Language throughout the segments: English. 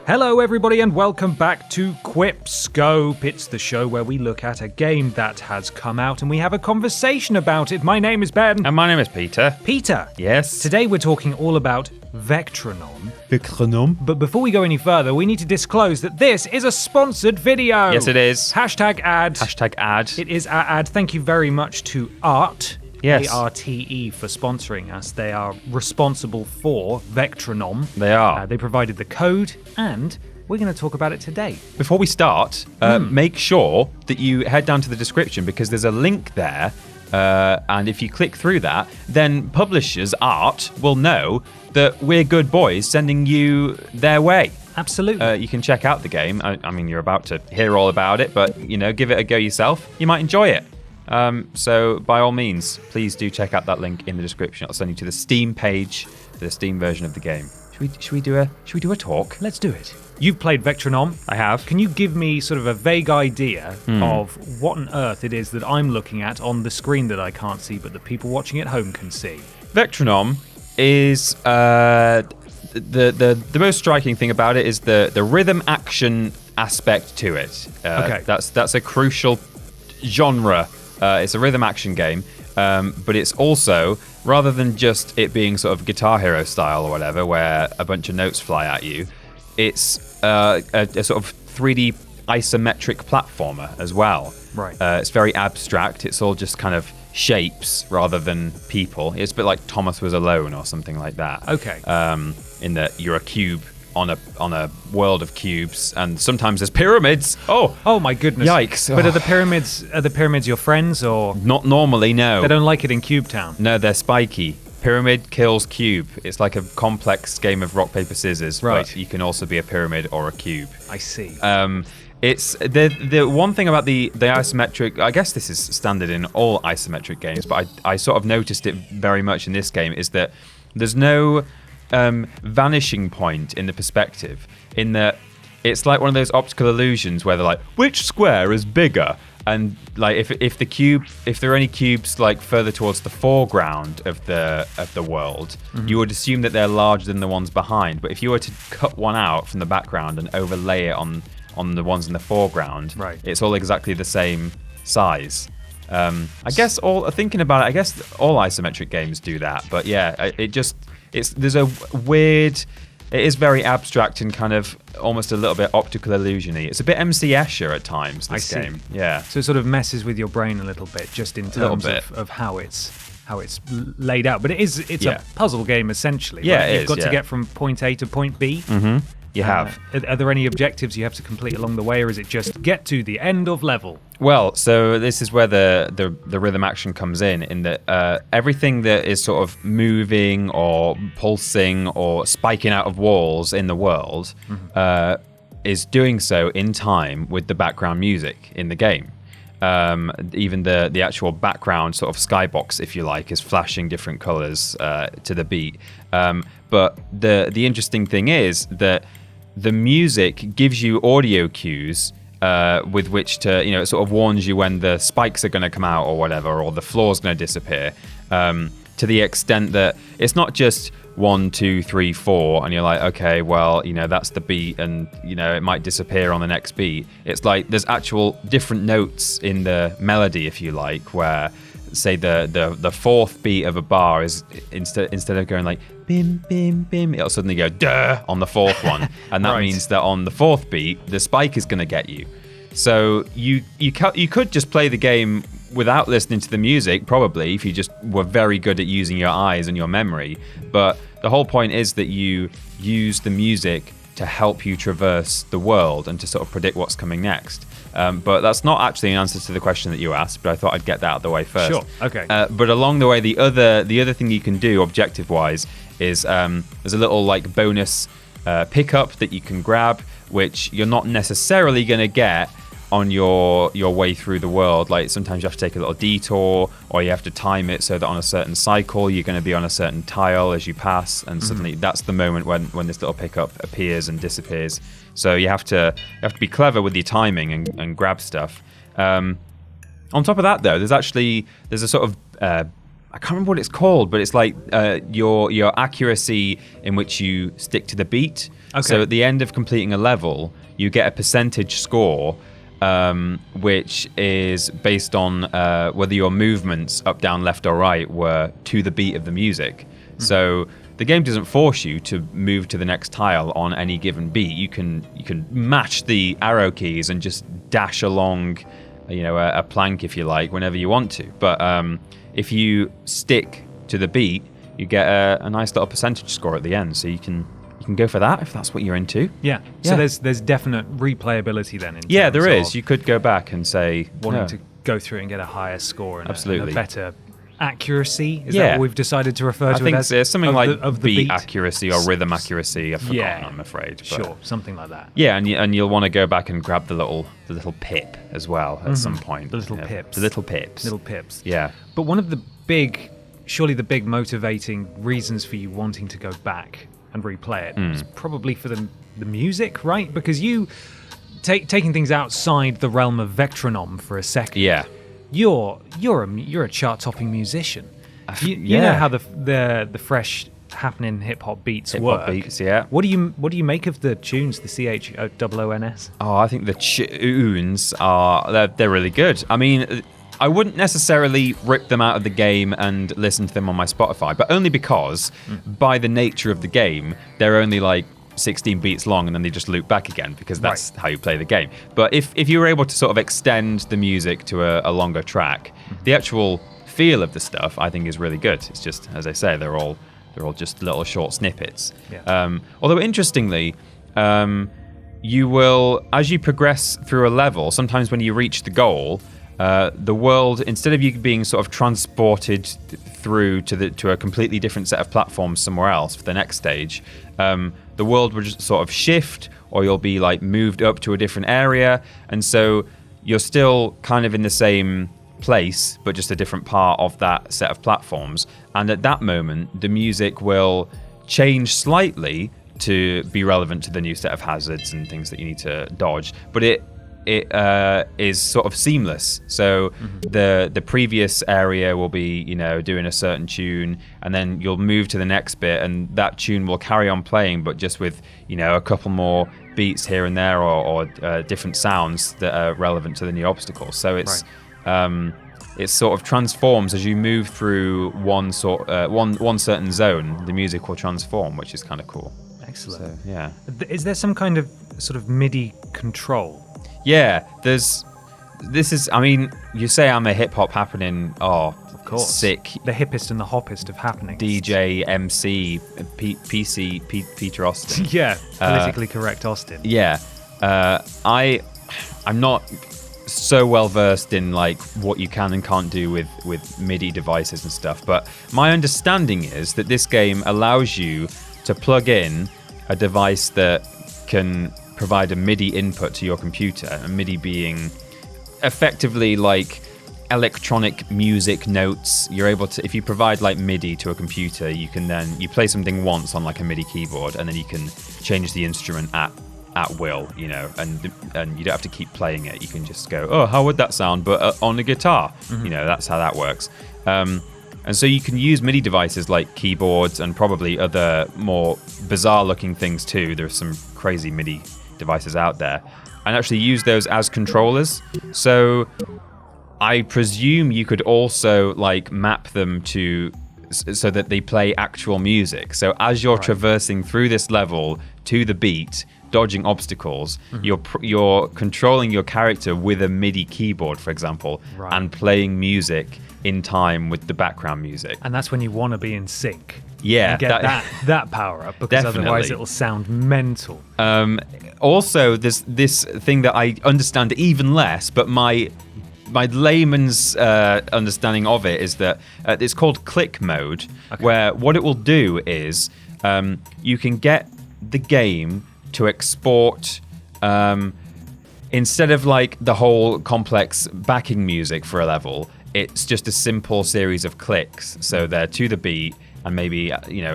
Hello everybody and welcome back to QuipScope. It's the show where we look at a game that has come out and we have a conversation about it. My name is Ben. And my name is Peter. Peter. Yes? Today we're talking all about Vectronom. Vectronom? But before we go any further, we need to disclose that this is a sponsored video. Yes, it is. Hashtag ad. Hashtag ad. It is our ad. Thank you very much to ARTE. Yes. ARTE for sponsoring us. They are responsible for Vectronom. They are. They provided the code, and we're going to talk about it today. Before we start, make sure that you head down to the description because there's a link there. And if you click through that, then publishers, ARTE, will know that we're good boys sending you their way. Absolutely. You can check out the game. I mean, you're about to hear all about it, but, give it a go yourself. You might enjoy it. So by all means, please do check out that link in the description. It'll send you to the Steam page for the Steam version of the game. Should we do a talk? Let's do it. You've played Vectronom. I have. Can you give me sort of a vague idea of what on earth it is that I'm looking at on the screen that I can't see, but the people watching at home can see? Vectronom is the most striking thing about it is the rhythm action aspect to it. Okay. That's a crucial genre. It's a rhythm action game, but it's also, rather than just it being sort of Guitar Hero style or whatever, where a bunch of notes fly at you, it's a sort of 3D isometric platformer as well. Right. It's very abstract. It's all just kind of shapes rather than people. It's a bit like Thomas Was Alone or something like that. Okay. In that you're a cube on a world of cubes, and sometimes there's pyramids. Oh my goodness! Yikes! But are the pyramids your friends or Not normally, no. they don't like it in Cube Town? No, they're spiky. Pyramid kills cube. It's like a complex game of rock paper scissors. Right. But you can also be a pyramid or a cube. I see. It's the one thing about the isometric. I guess this is standard in all isometric games, but I sort of noticed it very much in this game. Is that there's no vanishing point in the perspective, in that it's like one of those optical illusions where they're like, which square is bigger? And like if there are any cubes like further towards the foreground of the world, you would assume that they're larger than the ones behind. But if you were to cut one out from the background and overlay it on the ones in the foreground, right, it's all exactly the same size. I guess thinking about it, I guess all isometric games do that. But yeah, there's a weird. It is very abstract and kind of almost a little bit optical illusion-y. It's a bit MC Escher at times, this game. Yeah. So it sort of messes with your brain a little bit, just in terms of how it's laid out. But it's a puzzle game essentially. Yeah, right? You've got to get from point A to point B. Mm-hmm. You have. Are there any objectives you have to complete along the way, or is it just get to the end of level? Well, so this is where the rhythm action comes in that everything that is sort of moving or pulsing or spiking out of walls in the world is doing so in time with the background music in the game. Even the actual background sort of skybox, if you like, is flashing different colors to the beat. But the interesting thing is that the music gives you audio cues with which to, it sort of warns you when the spikes are going to come out or whatever, or the floor's going to disappear, to the extent that it's not just 1, 2, 3, 4, and you're like, okay, well, that's the beat, and it might disappear on the next beat. It's like there's actual different notes in the melody, if you like, where say the fourth beat of a bar is instead of going like bim bim bim, it'll suddenly go duh on the fourth one, and that means that on the fourth beat the spike is going to get you. So you could just play the game without listening to the music, probably, if you just were very good at using your eyes and your memory. But the whole point is that you use the music to help you traverse the world and to sort of predict what's coming next. But that's not actually an answer to the question that you asked, but I thought I'd get that out of the way first. Sure, okay. But along the way, the other thing you can do objective-wise is there's a little like bonus pickup that you can grab, which you're not necessarily going to get on your way through the world. Like sometimes you have to take a little detour, or you have to time it so that on a certain cycle you're going to be on a certain tile as you pass, and suddenly that's the moment when this little pickup appears and disappears. So you have to be clever with your timing and grab stuff. On top of that, though, there's a sort of I can't remember what it's called, but it's like your accuracy in which you stick to the beat. Okay. So at the end of completing a level, you get a percentage score, which is based on whether your movements up, down, left, or right were to the beat of the music. So the game doesn't force you to move to the next tile on any given beat. You can match the arrow keys and just dash along, a plank if you like, whenever you want to. But if you stick to the beat, you get a nice little percentage score at the end. So you can go for that if that's what you're into. Yeah. So there's definite replayability then. Yeah, there is. You could go back and say wanting to go through and get a higher score and absolutely a better accuracy. Is that what we've decided to refer to? I think it as? Something like the beat beat accuracy or rhythm accuracy. I've forgotten, I'm afraid. But sure, something like that. Yeah, and you'll want to go back and grab the little pip as well at some point. The little pips. The little pips. Little pips. Yeah. But one of the surely the big motivating reasons for you wanting to go back and replay it is probably for the music, right? Because you taking things outside the realm of Vectronom for a second. Yeah. You're a chart-topping musician. You know how the fresh happening hip-hop beats work. Hip-hop beats, yeah. What do you make of the tunes, the CHOONS? Oh, I think the tunes they're really good. I mean, I wouldn't necessarily rip them out of the game and listen to them on my Spotify, but only because by the nature of the game, they're only like 16 beats long and then they just loop back again because that's how you play the game. But if you were able to sort of extend the music to a longer track, the actual feel of the stuff I think is really good. It's just, as I say, they're all just little short snippets. Yeah. Although interestingly, you will, as you progress through a level, sometimes when you reach the goal, the world, instead of you being sort of transported through to a completely different set of platforms somewhere else for the next stage, the world will just sort of shift, or you'll be like moved up to a different area, and so you're still kind of in the same place, but just a different part of that set of platforms. And at that moment, the music will change slightly to be relevant to the new set of hazards and things that you need to dodge, but it is sort of seamless. So the previous area will be, doing a certain tune, and then you'll move to the next bit, and that tune will carry on playing, but just with, a couple more beats here and there, or different sounds that are relevant to the new obstacles. So it's it sort of transforms as you move through one certain zone. The music will transform, which is kind of cool. Excellent. So, yeah. Is there some kind of sort of MIDI control? Yeah, you say I'm a hip hop happening. Oh, of course. Sick. The hippest and the hoppest of happenings. DJ, MC, PC, Peter Austin. Yeah, politically correct Austin. Yeah. I'm not so well versed in like what you can and can't do with MIDI devices and stuff, but my understanding is that this game allows you to plug in a device that can provide a MIDI input to your computer, and MIDI being effectively like electronic music notes. You're able to, if you provide like MIDI to a computer, you play something once on like a MIDI keyboard, and then you can change the instrument at will, and you don't have to keep playing it. You can just go, oh, how would that sound, but on a guitar? That's how that works. And so you can use MIDI devices like keyboards and probably other more bizarre looking things too. There's some crazy MIDI devices out there, and actually use those as controllers. So I presume you could also like map them so that they play actual music. So as you're traversing through this level to the beat, dodging obstacles, you're controlling your character with a MIDI keyboard, for example, and playing music in time with the background music. And that's when you want to be in sync. Yeah, and get that power up, because otherwise it'll sound mental. Also, there's this thing that I understand even less, but my layman's understanding of it is that it's called click mode, where what it will do is you can get the game to export instead of like the whole complex backing music for a level, it's just a simple series of clicks. So they're to the beat, and maybe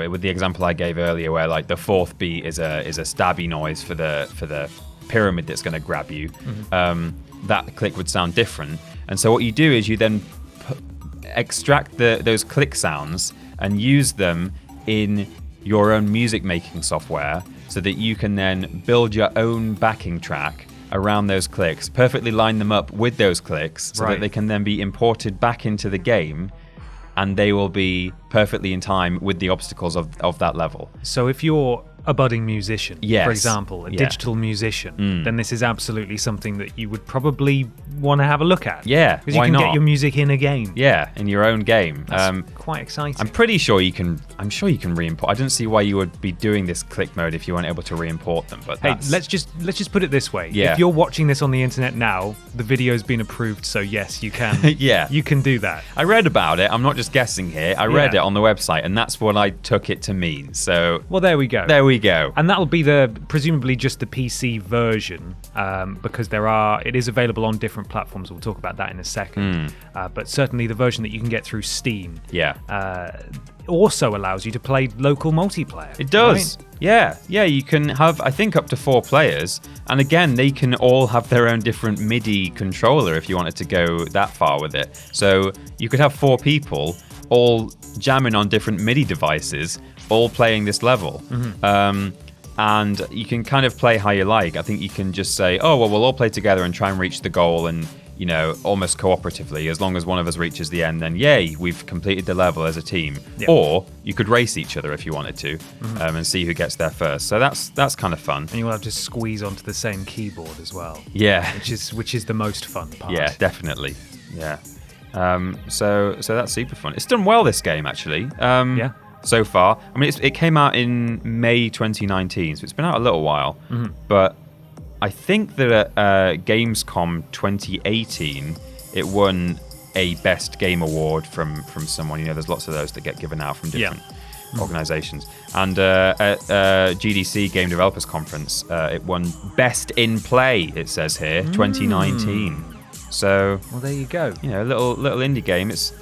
with the example I gave earlier, where like the fourth beat is a stabby noise for the pyramid that's going to grab you. That click would sound different. And so what you do is you then extract those click sounds and use them in your own music making software, so that you can then build your own backing track around those clicks, perfectly line them up with those clicks, so that they can then be imported back into the game, and they will be perfectly in time with the obstacles of that level. So if you're a budding musician, for example, a digital musician, then this is absolutely something that you would probably want to have a look at. Yeah, because you can get your music in a game. Yeah, in your own game. That's quite exciting. I'm pretty sure you can. I'm sure you can re-import. I don't see why you would be doing this click mode if you weren't able to re-import them. But hey, let's just put it this way. Yeah. If you're watching this on the internet now, the video's been approved, so yes, you can. You can do that. I read about it. I'm not just guessing here. I read it on the website, and that's what I took it to mean. So well, there we go. There we go. And that'll be presumably just the PC version, because it is available on different platforms. We'll talk about that in a second. But certainly the version that you can get through Steam also allows you to play local multiplayer. It does. Right? Yeah, you can have, I think, up to 4 players. And again, they can all have their own different MIDI controller if you wanted to go that far with it. So you could have 4 people all jamming on different MIDI devices, all playing this level. And you can kind of play how you like. I think you can just say, oh, well, we'll all play together and try and reach the goal, and, almost cooperatively. As long as one of us reaches the end, then yay, we've completed the level as a team. Yep. Or you could race each other if you wanted to, and see who gets there first. So that's kind of fun. And you'll have to squeeze onto the same keyboard as well. Yeah. Which is the most fun part. Yeah, definitely. Yeah. So that's super fun. It's done well, this game, actually. So far. I mean, it came out in May 2019, so it's been out a little while. But I think that at Gamescom 2018, it won a Best Game Award from someone. There's lots of those that get given out from different organizations. And at GDC Game Developers Conference, it won Best in Play, it says here, 2019. So, well, there you go. A little indie game. It's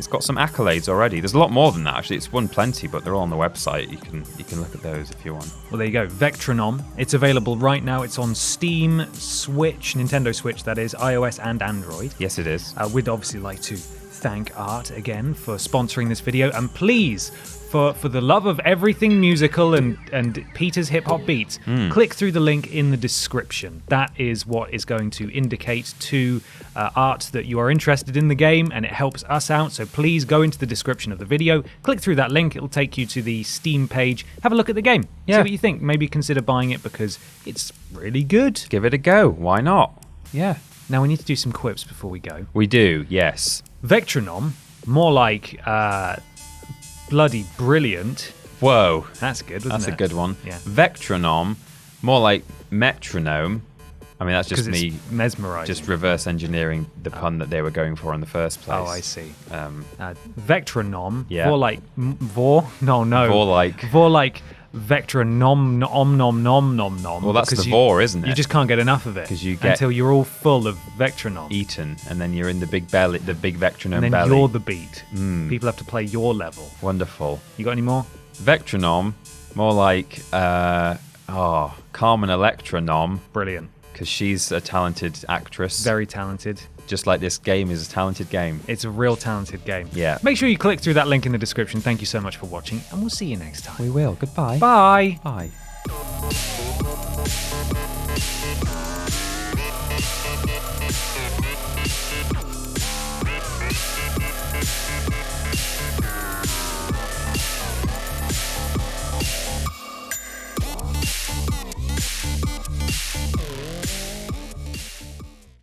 got some accolades already. There's a lot more than that, actually. It's won plenty, but they're all on the website. You can look at those if you want. Well, there you go. Vectronom. It's available right now. It's on Steam, Switch, Nintendo Switch, that is, iOS and Android. Yes, it is. We'd obviously like to thank ARTE again for sponsoring this video, and please, for the love of everything musical and Peter's hip hop beats, click through the link in the description. That is what is going to indicate to ARTE that you are interested in the game, and it helps us out. So please go into the description of the video, click through that link. It'll take you to the Steam page. Have a look at the game. See what you think. Maybe consider buying it because it's really good. Give it a go. Why not? Yeah. Now we need to do some quips before we go. We do, yes. Vectronom, more like bloody brilliant. Whoa. That's good, wasn't That's it? a good one. Yeah. Vectronom, more like metronome. I mean, that's just me mesmerizing. Just reverse engineering the pun that they were going for in the first place. Oh, I see. Vectronom, yeah. Vor like Vectronom nom nom nom nom nom. Well, that's the vor, isn't it? You just can't get enough of it because you get until you're all full of Vectronom. Eaten, and then you're in the big belly, the big Vectronom and then belly. You're the beat. People have to play your level. Wonderful. You got any more? Vectronom, more like Carmen Electronom. Brilliant. Because she's a talented actress. Very talented. Just like this game is a talented game. It's a real talented game. Yeah. Make sure you click through that link in the description. Thank you so much for watching, and we'll see you next time. We will. Goodbye. Bye. Bye.